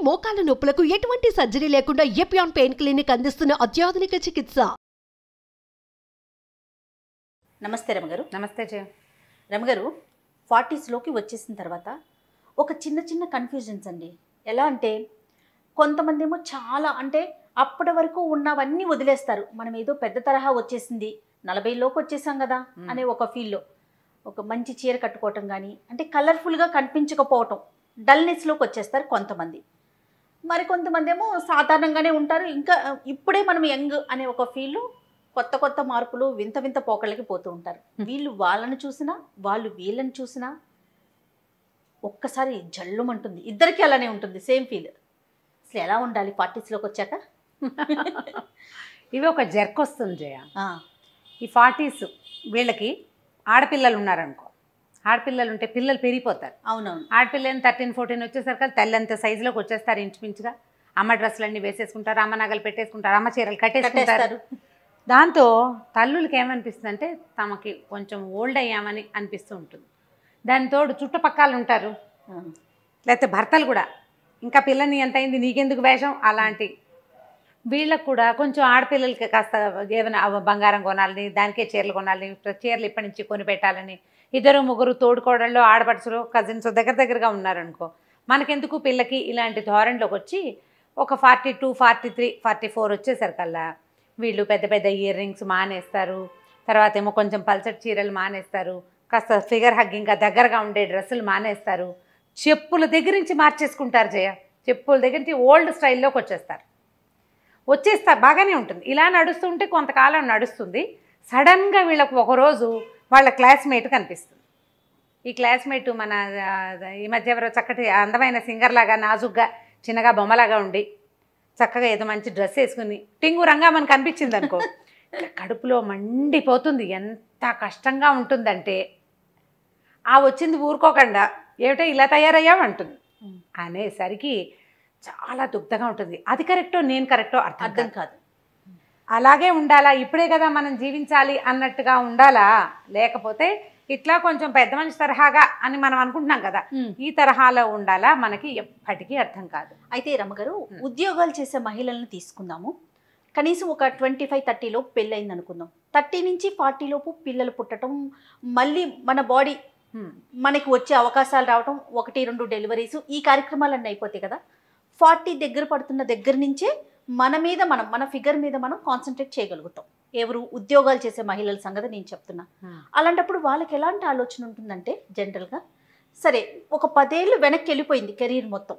మోకాల నొప్పులకు ఎటువంటి సర్జరీ లేకుండా ఎపియాన్ పెయిన్ క్లినిక్ అందిస్తున్న అత్యాధునిక చికిత్స. నమస్తే రమగారు. నమస్తే జయ. రమగారు, 40స్లోకి వచ్చేసిన తర్వాత ఒక చిన్న కన్ఫ్యూజన్స్ అండి. ఎలా అంటే కొంతమంది ఏమో చాలా అంటే అప్పటి వరకు ఉన్నవన్నీ వదిలేస్తారు. మనం ఏదో పెద్ద తరహా వచ్చేసింది, 40లోకి వచ్చేసాం కదా అనే ఒక ఫీల్లో ఒక మంచి చీర కట్టుకోవటం కానీ, అంటే కలర్ఫుల్గా కనిపించకపోవటం, డల్నెస్లోకి వచ్చేస్తారు కొంతమంది. మరి కొంతమంది ఏమో సాధారణంగానే ఉంటారు. ఇంకా ఇప్పుడే మనం యంగ్ అనే ఒక ఫీల్లో కొత్త మార్పులు వింత పోకళ్ళకి పోతూ ఉంటారు. వీళ్ళు వాళ్ళని చూసినా వాళ్ళు వీళ్ళని చూసినా ఒక్కసారి జల్లుమంటుంది. ఇద్దరికి అలానే ఉంటుంది, సేమ్ ఫీల్. అసలు ఎలా ఉండాలి 40స్లోకి వచ్చాక? ఇవి ఒక జర్క్ వస్తుంది జయ. ఈ 40s వీళ్ళకి ఆడపిల్లలు ఉన్నారనుకో, ఆడపిల్లలు ఉంటే పిల్లలు పెరిగిపోతారు. అవునవును. ఆడపిల్లని 13-14 వచ్చేసరికి తెల్లంత సైజులోకి వచ్చేస్తారు. ఇంచుమించుగా అమ్మ డ్రెస్సులన్నీ వేసేసుకుంటారు, అమ్మ నగలు పెట్టేసుకుంటారు, అమ్మ చీరలు కట్టేసుకుంటారు. దాంతో తల్లులకి ఏమనిపిస్తుంది అంటే తమకి కొంచెం ఓల్డ్ అయ్యామని అనిపిస్తూ ఉంటుంది. దాని తోడు చుట్టుపక్కల ఉంటారు, లేకపోతే భర్తలు కూడా ఇంకా పిల్లని ఎంత అయింది నీకెందుకు వేషం అలాంటి. వీళ్ళకు కూడా కొంచెం ఆడపిల్లలకి కాస్త ఏమైనా బంగారం కొనాలని, దానికే చీరలు కొనాలని, చీరలు ఇప్పటి నుంచి కొని పెట్టాలని, 2-3 తోడుకోడళ్ళు ఆడపడుచులు కజిన్స్ దగ్గరగా ఉన్నారనుకో, మనకెందుకు పిల్లకి ఇలాంటి ధోరణిలోకి వచ్చి ఒక 42, 43, 44 వచ్చేసరికల్లా వీళ్ళు పెద్ద ఇయర్ రింగ్స్ మానేస్తారు. తర్వాత ఏమో కొంచెం పల్చటి చీరలు మానేస్తారు, కాస్త ఫిగర్ హగ్గింగ్గా దగ్గరగా ఉండే డ్రెస్సులు మానేస్తారు, చెప్పుల దగ్గర నుంచి మార్చేసుకుంటారు జయ. చెప్పుల దగ్గర నుంచి ఓల్డ్ స్టైల్లోకి వచ్చేస్తారు. బాగానే ఉంటుంది. ఇలా నడుస్తుంటే కొంతకాలం నడుస్తుంది. సడన్గా వీళ్ళకు ఒకరోజు వాళ్ళ క్లాస్మేట్ కనిపిస్తుంది. ఈ క్లాస్మేట్ మన ఈ మధ్య ఎవరో చక్కటి అందమైన సింగర్లాగా నాజుగ్గా చిన్నగా బొమ్మలాగా ఉండి చక్కగా ఏదో మంచి డ్రెస్ వేసుకుని టింగు రంగా మనకు అనిపించింది అనుకో, కడుపులో మండిపోతుంది. ఎంత కష్టంగా ఉంటుందంటే ఆ వచ్చింది ఊరుకోకుండా ఏమిటో ఇలా తయారయ్యామంటుంది అనేసరికి చాలా దుగ్ధంగా ఉంటుంది. అది కరెక్టో నేను కరెక్టో అర్థం కాదు. అలాగే ఉండాలా, ఇప్పుడే కదా మనం జీవించాలి అన్నట్టుగా ఉండాలా, లేకపోతే ఇట్లా కొంచెం పెద్ద మనిషి తరహాగా అని మనం అనుకుంటున్నాం కదా, ఈ తరహాలో ఉండాలా, మనకి ఎప్పటికీ అర్థం కాదు. అయితే రమగారు, ఉద్యోగాలు చేసే మహిళలను తీసుకుందాము. కనీసం ఒక 25-30 లోపు పెళ్ళయింది అనుకుందాం. 30 నుంచి 40 లోపు పిల్లలు పుట్టడం, మళ్ళీ మన బాడీ మనకి వచ్చే అవకాశాలు రావటం, 1-2 డెలివరీస్, ఈ కార్యక్రమాలన్నీ అయిపోతాయి కదా. 40 దగ్గర పడుతున్న దగ్గర నుంచే మన ఫిగర్ మీద మనం కాన్సన్ట్రేట్ చేయగలుగుతాం. ఎవరు ఉద్యోగాలు చేసే మహిళల సంగతి నేను చెప్తున్నా. అలాంటప్పుడు వాళ్ళకి ఎలాంటి ఆలోచన ఉంటుందంటే, జనరల్గా సరే ఒక 10 ఏళ్ళు వెనక్కి వెళ్ళిపోయింది కెరీర్ మొత్తం,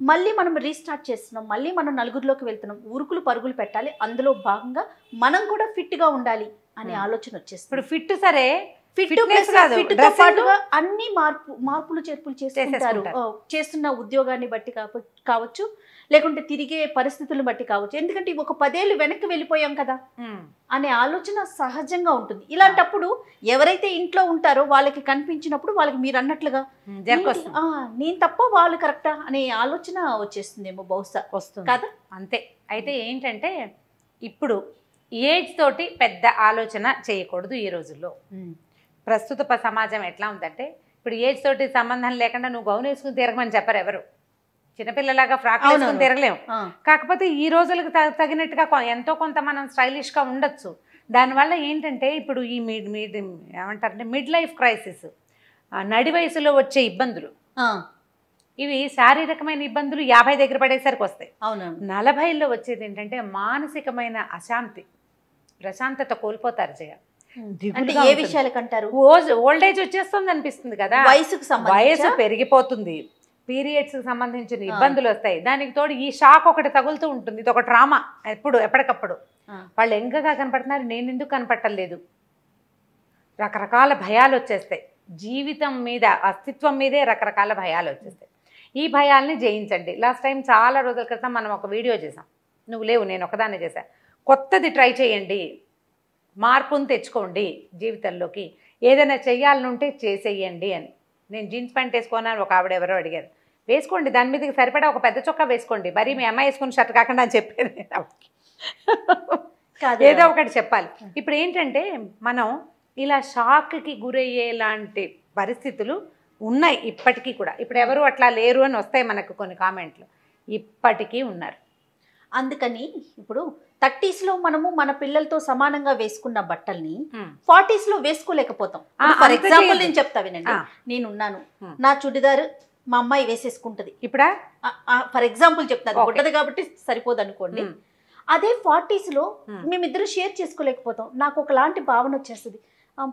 మళ్ళీ మనం రీస్టార్ట్ చేస్తున్నాం, మళ్ళీ మనం నలుగురిలోకి వెళ్తున్నాం, ఉరుకులు పరుగులు పెట్టాలి, అందులో భాగంగా మనం కూడా ఫిట్గా ఉండాలి అనే ఆలోచన వచ్చేస్తుంది. ఇప్పుడు ఫిట్ సరే, అన్ని మార్పులు చేర్పులు చేస్తుంటారు. చేస్తున్న ఉద్యోగాన్ని బట్టి కావచ్చు, లేకుంటే తిరిగే పరిస్థితులను బట్టి కావచ్చు. ఎందుకంటే ఒక 10 ఏళ్ళు వెనక్కి వెళ్ళిపోయాం కదా అనే ఆలోచన సహజంగా ఉంటుంది. ఇలాంటప్పుడు ఎవరైతే ఇంట్లో ఉంటారో వాళ్ళకి కనిపించినప్పుడు వాళ్ళకి మీరు అన్నట్లుగా నేను తప్ప వాళ్ళు కరెక్టా అనే ఆలోచన వచ్చేస్తుందేమో, బహుశా వస్తుంది కదా. అంతే. అయితే ఏంటంటే ఇప్పుడు ఏజ్ తోటి పెద్ద ఆలోచన చేయకూడదు ఈ రోజుల్లో. ప్రస్తుత సమాజం ఎట్లా ఉందంటే, ఇప్పుడు ఏజ్ తోటి సంబంధం లేకుండా నువ్వు గౌన్ వేసుకుని తిరగమని చెప్పరు ఎవరు. చిన్నపిల్లలాగా ఫ్రాక్ వేసుకుని తిరగలేము. కాకపోతే ఈ రోజులకు తగినట్టుగా ఎంతో కొంత మనం స్టైలిష్గా ఉండొచ్చు. దానివల్ల ఏంటంటే ఇప్పుడు ఈ ఏమంటారంటే మిడ్ లైఫ్ క్రైసిస్, నడి వయసులో వచ్చే ఇబ్బందులు, ఇవి శారీరకమైన ఇబ్బందులు 50 దగ్గర పడేసరికి వస్తాయి. 40లో వచ్చేది ఏంటంటే మానసికమైన అశాంతి, ప్రశాంతత కోల్పోతారు జయ. ఏ విషయాలకంటారు? ఓల్డ్ ఏజ్ వచ్చేస్తుంది అనిపిస్తుంది కదా, వయసు పెరిగిపోతుంది, పీరియడ్స్కి సంబంధించిన ఇబ్బందులు వస్తాయి, దానికి తోడు ఈ షాక్ ఒకటి తగులుతూ ఉంటుంది. ఇది ఒక డ్రామా ఎప్పటికప్పుడు. వాళ్ళు ఎంగగా కనపడుతున్నారు, నేను ఎందుకు కనపట్టలేదు, రకరకాల భయాలు వచ్చేస్తాయి. జీవితం మీద, అస్తిత్వం మీదే రకరకాల భయాలు వచ్చేస్తాయి. ఈ భయాల్ని జయించండి. లాస్ట్ టైం చాలా రోజుల క్రితం మనం ఒక వీడియో చేసాం, నువ్వు లేవు నేను ఒకదాన్ని చేశా. కొత్తది ట్రై చేయండి, మార్పును తెచ్చుకోండి జీవితంలోకి, ఏదైనా చెయ్యాలనుంటే చేసేయండి అని. నేను జీన్స్ ప్యాంట్ వేసుకోనని ఒక ఆవిడ ఎవరో అడిగారు. వేసుకోండి, దాని మీదకి సరిపడా ఒక పెద్ద చొక్కా వేసుకోండి, మరి మీ అమ్మాయి వేసుకుని షర్ట్ కాకుండా అని చెప్పేది. ఏదో ఒకటి చెప్పాలి. ఇప్పుడు ఏంటంటే మనం ఇలా షాక్కి గురయ్యేలాంటి పరిస్థితులు ఉన్నాయి ఇప్పటికీ కూడా. ఇప్పుడు ఎవరు అట్లా లేరు అని వస్తాయి మనకు కొన్ని కామెంట్లు. ఇప్పటికీ ఉన్నారు. అందుకని ఇప్పుడు 30s మనము మన పిల్లలతో సమానంగా వేసుకున్న బట్టల్ని 40s వేసుకోలేకపోతాం. ఫర్ ఎగ్జాంపుల్ నేను చెప్తా వినండి, నేనున్నాను, నా చుడిదార్ మా అమ్మాయి వేసేసుకుంటది ఇప్పుడా, ఫర్ ఎగ్జాంపుల్ చెప్తాను, గుడ్డది కాబట్టి సరిపోదు అనుకోండి. అదే 40s మేమిద్దరు షేర్ చేసుకోలేకపోతాం. నాకు ఒకలాంటి భావన వచ్చేస్తుంది,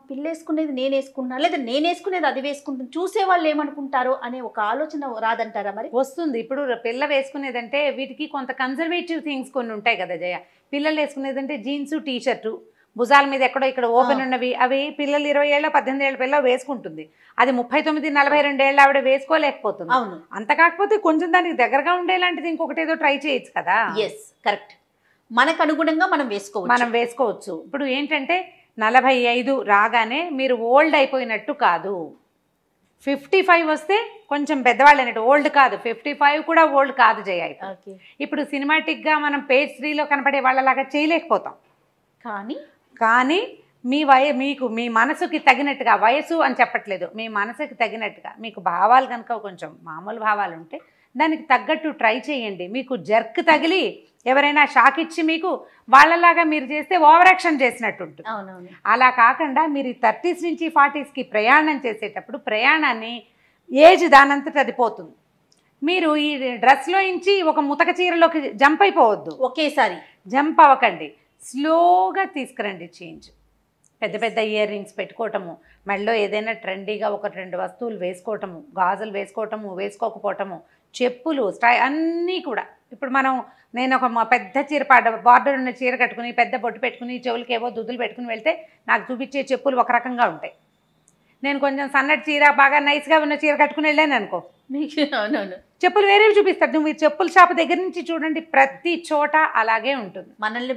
పిల్ల వేసుకునేది నేను వేసుకున్నా, లేదా నేను వేసుకునేది అది వేసుకుంటాను, చూసేవాళ్ళు ఏమనుకుంటారో అనే ఒక ఆలోచన రాదంటారా? మరి వస్తుంది. ఇప్పుడు పిల్ల వేసుకునేదంటే వీటికి కొంత కన్జర్వేటివ్ థింగ్స్ కొన్ని ఉంటాయి కదా జయ. పిల్లలు వేసుకునేదంటే జీన్స్, టీ షర్టు, భుజాల మీద ఎక్కడో ఇక్కడ ఓపెన్ ఉన్నవి, అవి పిల్లలు 20 ఏళ్ళ 18 ఏళ్ళ పిల్ల వేసుకుంటుంది. అది 39, 42 ఏళ్ళ ఆవిడ వేసుకోలేకపోతుంది. అవును. అంత కాకపోతే కొంచెం దానికి దగ్గరగా ఉండేలాంటిది ఇంకొకటి ఏదో ట్రై చేయొచ్చు కదా. Yes, correct. మనకు అనుగుణంగా మనం వేసుకోవచ్చు. ఇప్పుడు ఏంటంటే 45 రాగానే మీరు ఓల్డ్ అయిపోయినట్టు కాదు. 55 వస్తే కొంచెం పెద్దవాళ్ళు అన్నట్టు, ఓల్డ్ కాదు. 55 కూడా ఓల్డ్ కాదు జయ. ఇప్పుడు సినిమాటిక్గా మనం పేజ్ 3లో కనపడే వాళ్ళలాగా చేయలేకపోతాం. కానీ మీకు మీ మనసుకి తగినట్టుగా, వయసు అని చెప్పట్లేదు, మీ మనసుకి తగినట్టుగా మీకు భావాలు కనుక కొంచెం మామూలు భావాలు ఉంటే దానికి తగ్గట్టు ట్రై చేయండి. మీకు జర్క్ తగిలి ఎవరైనా షాక్ ఇచ్చి మీకు వాళ్ళలాగా మీరు చేస్తే ఓవర్ యాక్షన్ చేసినట్టు ఉంటుంది. అలా కాకుండా మీరు 30s నుంచి 40sకి ప్రయాణం చేసేటప్పుడు ప్రయాణాన్ని ఏజ్ దానంతట అది పోతుంది. మీరు ఈ డ్రెస్లో నుంచి ఒక ముతక చీరలోకి జంప్ అయిపోవద్దు, ఒకేసారి జంప్ అవ్వకండి, స్లోగా తీసుకురండి చేంజ్. పెద్ద పెద్ద ఇయర్ రింగ్స్ పెట్టుకోవటము, మెడలో ఏదైనా ట్రెండీగా 1-2 వస్తువులు వేసుకోవటము, గాజులు వేసుకోవటము, వేసుకోకపోవటము, చెప్పులు, అన్నీ కూడా. ఇప్పుడు నేను ఒక పెద్ద చీర బార్డర్ ఉన్న చీర కట్టుకుని పెద్ద బొట్టు పెట్టుకుని చెవులకి ఏవో దుద్దులు పెట్టుకుని వెళ్తే నాకు చూపించే చెప్పులు ఒక రకంగా ఉంటాయి. నేను కొంచెం సన్నటి చీర బాగా నైస్గా ఉన్న చీర కట్టుకుని వెళ్ళాను అనుకో, చెప్పులు వేరేవి చూపిస్తారు. మీరు చెప్పుల షాప్ దగ్గర నుంచి చూడండి, ప్రతి చోట అలాగే ఉంటుంది. మనల్ని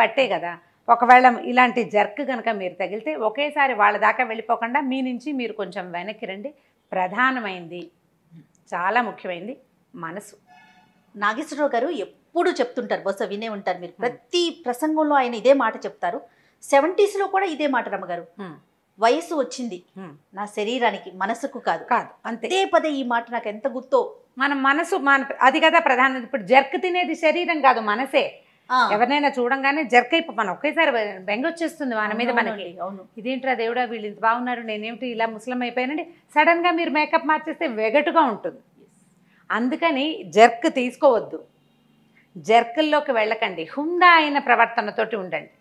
బట్టే కదా. ఒకవేళ ఇలాంటి జర్క్ కనుక మీరు తగిలితే ఒకేసారి వాళ్ళ దాకా వెళ్ళిపోకుండా మీ నుంచి మీరు కొంచెం వెనక్కి రండి. ప్రధానమైంది, చాలా ముఖ్యమైనది మనసు. నాగేశ్వరరావు గారు ఎప్పుడు చెప్తుంటారు, బహుశా వినే ఉంటారు మీరు, ప్రతి ప్రసంగంలో ఆయన ఇదే మాట చెప్తారు. 70s కూడా ఇదే మాట రమ్మగారు, వయసు వచ్చింది నా శరీరానికి, మనసుకు కాదు. అంతే పదే ఈ మాట నాకు ఎంత గుర్తో. మన మనసు అది కదా ప్రధానం. ఇప్పుడు జర్క్ తినేది శరీరం కాదు, మనసే. ఎవరినైనా చూడంగానే జర్క్ అయిపో, మనం ఒకేసారి బెంగ వచ్చేస్తుంది మన మీద. మనకి ఇదేంట్రా దేవుడా వీళ్ళు ఇంత బాగున్నారు, నేనేమిటి ఇలా ముసలం అయిపోయానండి. సడన్గా మీరు మేకప్ మార్చేస్తే వెగటుగా ఉంటుంది. అందుకని జర్క్ తీసుకోవద్దు, జర్కుల్లోకి వెళ్ళకండి. హుందా అయిన ప్రవర్తనతోటి ఉండండి.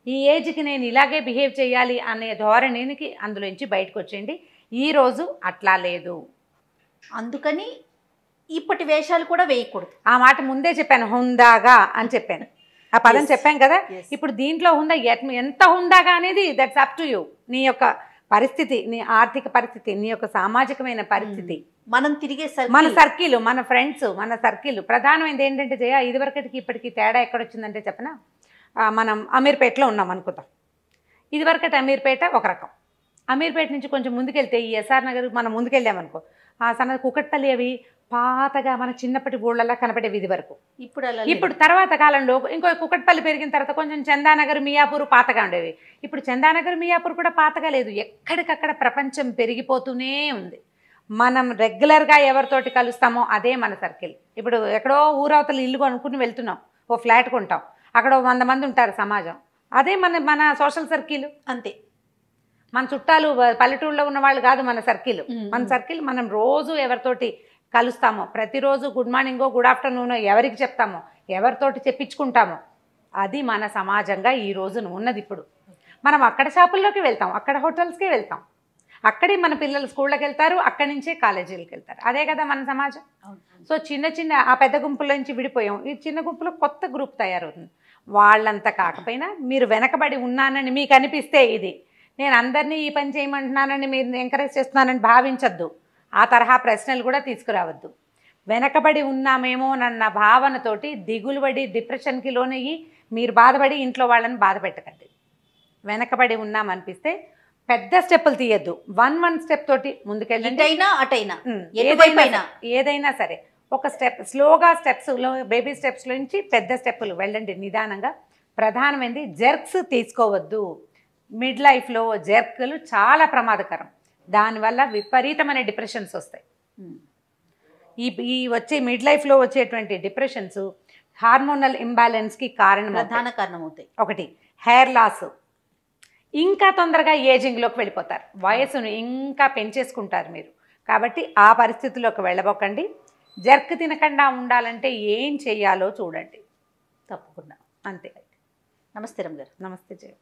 ఈ ఏజ్కి నేను ఇలాగే బిహేవ్ చేయాలి అనే ధోరణికి అందులోంచి బయటకు వచ్చేయండి. ఈరోజు అట్లా లేదు, అందుకని ఇప్పటి వేషాలు కూడా వేయకూడదు. ఆ మాట ముందే చెప్పాను, హుందాగా అని చెప్పాను, ఆ పదం చెప్పాం కదా. ఇప్పుడు దీంట్లో హుందా ఎంత హుందాగా అనేది దట్స్ అప్ టు యూ. నీ యొక్క పరిస్థితి, నీ ఆర్థిక పరిస్థితి, నీ యొక్క సామాజికమైన పరిస్థితి, మనం తిరిగే మన సర్కిల్, మన ఫ్రెండ్స్, మన సర్కిల్. ప్రధానమైనది ఏంటంటే జయ, ఇదివరకటికి ఇప్పటికి తేడా ఎక్కడొచ్చిందంటే చెప్పనా, మనం అమీర్పేటలో ఉన్నాం అనుకుందాం. ఇదివరకటి అమీర్పేట ఒక రకం, అమీర్పేట నుంచి కొంచెం ముందుకెళ్తే ఈ ఎస్ఆర్ నగర్ మనం ముందుకెళ్ళామనుకో, ఆ సన్నది కుకట్పల్లి అవి పాతగా మన చిన్నప్పటి ఊళ్ళలా కనపడేవి ఇది వరకు. ఇప్పుడు తర్వాత కాలంలో ఇంకో కుకట్పల్లి పెరిగిన తర్వాత కొంచెం చందానగర్, మియాపూర్ పాతగా ఉండేవి. ఇప్పుడు చందానగర్, మియాపూర్ కూడా పాతగా లేదు, ఎక్కడికక్కడ ప్రపంచం పెరిగిపోతూనే ఉంది. మనం రెగ్యులర్గా ఎవరితోటి కలుస్తామో అదే మన సర్కిల్. ఇప్పుడు ఎక్కడో ఊరవతల ఇల్లు కొనుక్కుని వెళ్తున్నాం, ఓ ఫ్లాట్ కొంటాం, అక్కడ 100 మంది ఉంటారు సమాజం, అదే మన సోషల్ సర్కిల్. అంతే, మన చుట్టాలు పల్లెటూళ్ళలో ఉన్న వాళ్ళు కాదు మన సర్కిల్. మన సర్కిల్ మనం రోజు ఎవరితోటి కలుస్తామో, ప్రతిరోజు గుడ్ మార్నింగో గుడ్ ఆఫ్టర్నూనో ఎవరికి చెప్తామో, ఎవరితోటి చెప్పించుకుంటామో, అది మన సమాజంగా ఈ రోజున ఉన్నది. ఇప్పుడు మనం అక్కడ షాపుల్లోకి వెళ్తాం, అక్కడ హోటల్స్కే వెళ్తాం, అక్కడే మన పిల్లలు స్కూళ్ళకి వెళ్తారు, అక్కడి నుంచే కాలేజీలకు వెళ్తారు. అదే కదా మన సమాజం. సో చిన్న ఆ పెద్ద గుంపుల నుంచి విడిపోయాం, ఈ చిన్న గుంపులో కొత్త గ్రూప్ తయారవుతుంది. వాళ్ళంతా కాకపోయినా మీరు వెనకబడి ఉన్నానని మీకు అనిపిస్తే, ఇది నేను అందరినీ ఈ పని చేయమంటున్నానని మీరు ఎంకరేజ్ చేస్తున్నానని భావించద్దు. ఆ తరహా ప్రశ్నలు కూడా తీసుకురావద్దు. వెనకబడి ఉన్నామేమోనన్న భావనతోటి దిగులుబడి డిప్రెషన్కి లోనయ్యి మీరు బాధపడి ఇంట్లో వాళ్ళని బాధ పెట్టకండి. వెనకబడి ఉన్నామనిపిస్తే పెద్ద స్టెప్పులు తీయద్దు, 1 స్టెప్ తోటి ముందుకెళ్ళండి. ఏదైనా సరే ఒక స్టెప్, స్లోగా స్టెప్స్లో, బేబీ స్టెప్స్లో నుంచి పెద్ద స్టెప్పులు వెళ్ళండి నిదానంగా. ప్రధానమైనది జర్క్స్ తీసుకోవద్దు. మిడ్ లైఫ్లో జర్క్లు చాలా ప్రమాదకరం, దానివల్ల విపరీతమైన డిప్రెషన్స్ వస్తాయి. ఈ వచ్చే మిడ్ లైఫ్లో వచ్చేటువంటి డిప్రెషన్స్ హార్మోనల్ ఇంబ్యాలెన్స్కి కారణం ప్రధాన కారణం అవుతాయి. ఒకటి హెయిర్ లాస్, ఇంకా తొందరగా ఏజింగ్లోకి వెళ్ళిపోతారు, వయసును ఇంకా పెంచేసుకుంటారు మీరు. కాబట్టి ఆ పరిస్థితుల్లోకి వెళ్ళబోకండి. జర్క్ తినకుండా ఉండాలంటే ఏం చెయ్యాలో చూడండి. తప్పకుండా. అంతే. నమస్తే రమ్య గారు. నమస్తే జయ.